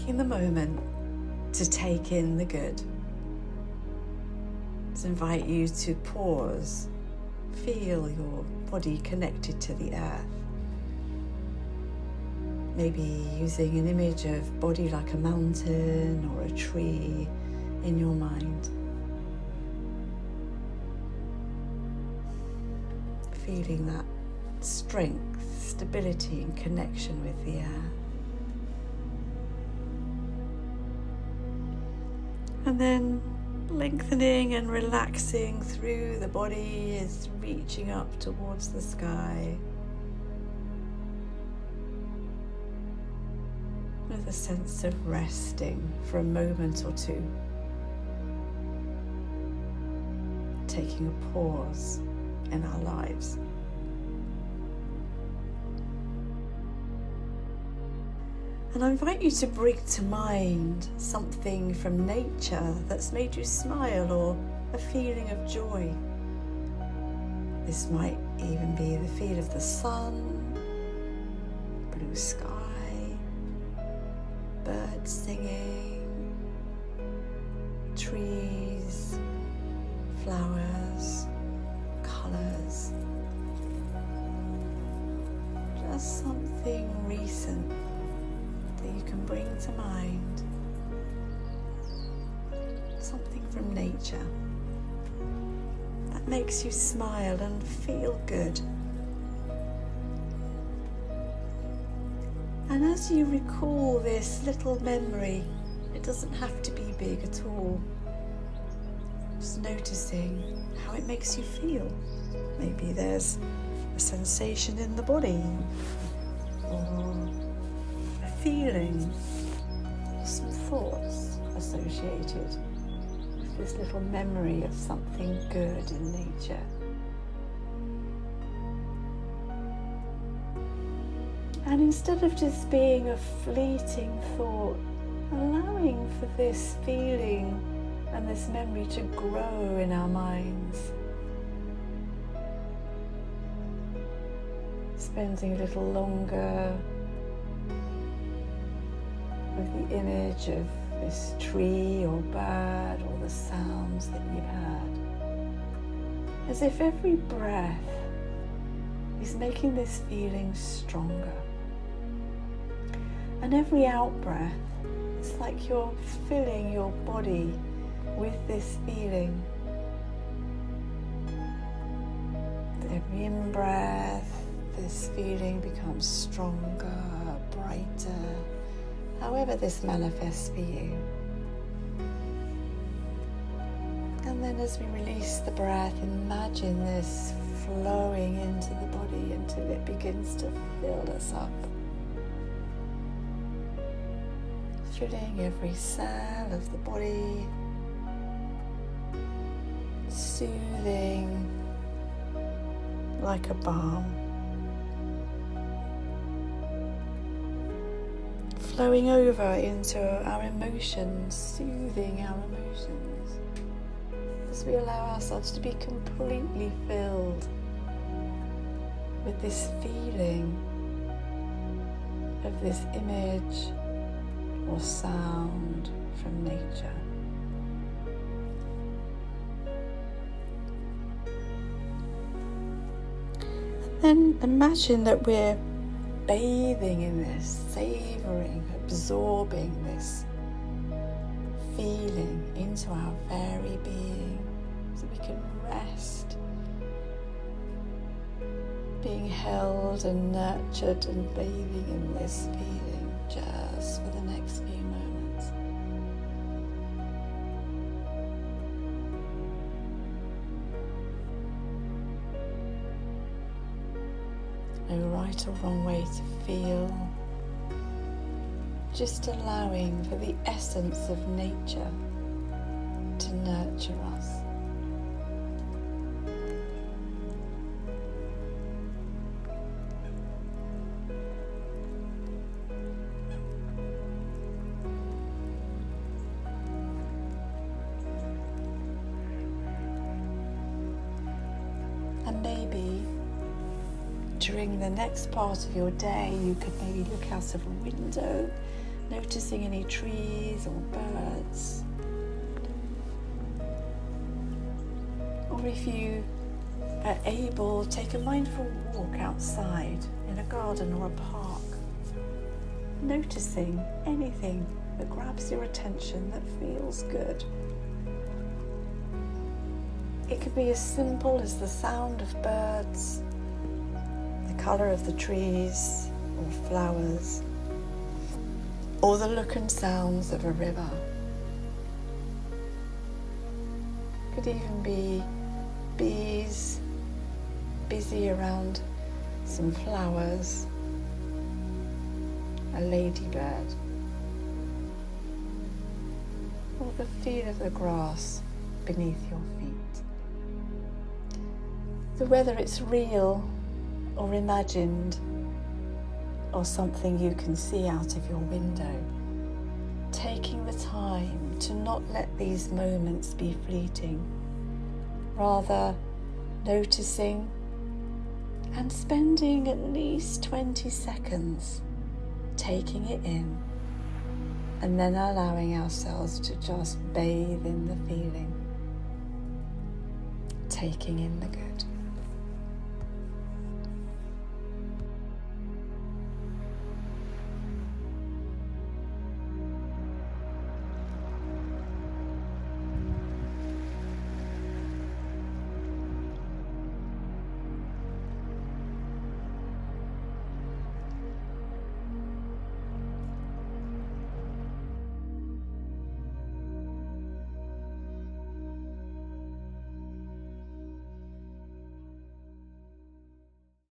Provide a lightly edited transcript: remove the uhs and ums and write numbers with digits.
taking the moment to take in the good. To invite you to pause, feel your body connected to the earth. Maybe using an image of body like a mountain or a tree in your mind. Feeling that strength, stability and connection with the air. And then lengthening and relaxing through the body is reaching up towards the sky with a sense of resting for a moment or two. Taking a pause in our lives. And I invite you to bring to mind something from nature that's made you smile or a feeling of joy. This might even be the feel of the sun, blue sky, birds singing, trees, flowers, colours. Just something recent that you can bring to mind, something from nature that makes you smile and feel good. And as you recall this little memory, it doesn't have to be big at all. Just noticing how it makes you feel. Maybe there's a sensation in the body, or feeling, some thoughts associated with this little memory of something good in nature. And instead of just being a fleeting thought, allowing for this feeling and this memory to grow in our minds. Spending a little longer with the image of this tree or bird or the sounds that you've heard. As if every breath is making this feeling stronger. And every out-breath, it's like you're filling your body with this feeling. With every in-breath, this feeling becomes stronger, brighter, however this manifests for you. And then as we release the breath, imagine this flowing into the body until it begins to fill us up. Filling every cell of the body, soothing like a balm. Flowing over into our emotions, soothing our emotions as we allow ourselves to be completely filled with this feeling of this image or sound from nature. And then imagine that we're bathing in this, savouring, absorbing this feeling into our very being, so we can rest, being held and nurtured and bathing in this feeling just for the next few moments. No right or wrong way to feel, just allowing for the essence of nature to nurture us. And maybe during the next part of your day, you could maybe look out of a window noticing any trees or birds. Or if you are able, take a mindful walk outside in a garden or a park, noticing anything that grabs your attention that feels good. It could be as simple as the sound of birds, the colour of the trees or flowers, or the look and sounds of a river. It could even be bees busy around some flowers, a ladybird, or the feel of the grass beneath your feet. So whether it's real or imagined or something you can see out of your window, taking the time to not let these moments be fleeting, rather noticing and spending at least 20 seconds taking it in, and then allowing ourselves to just bathe in the feeling, taking in the good.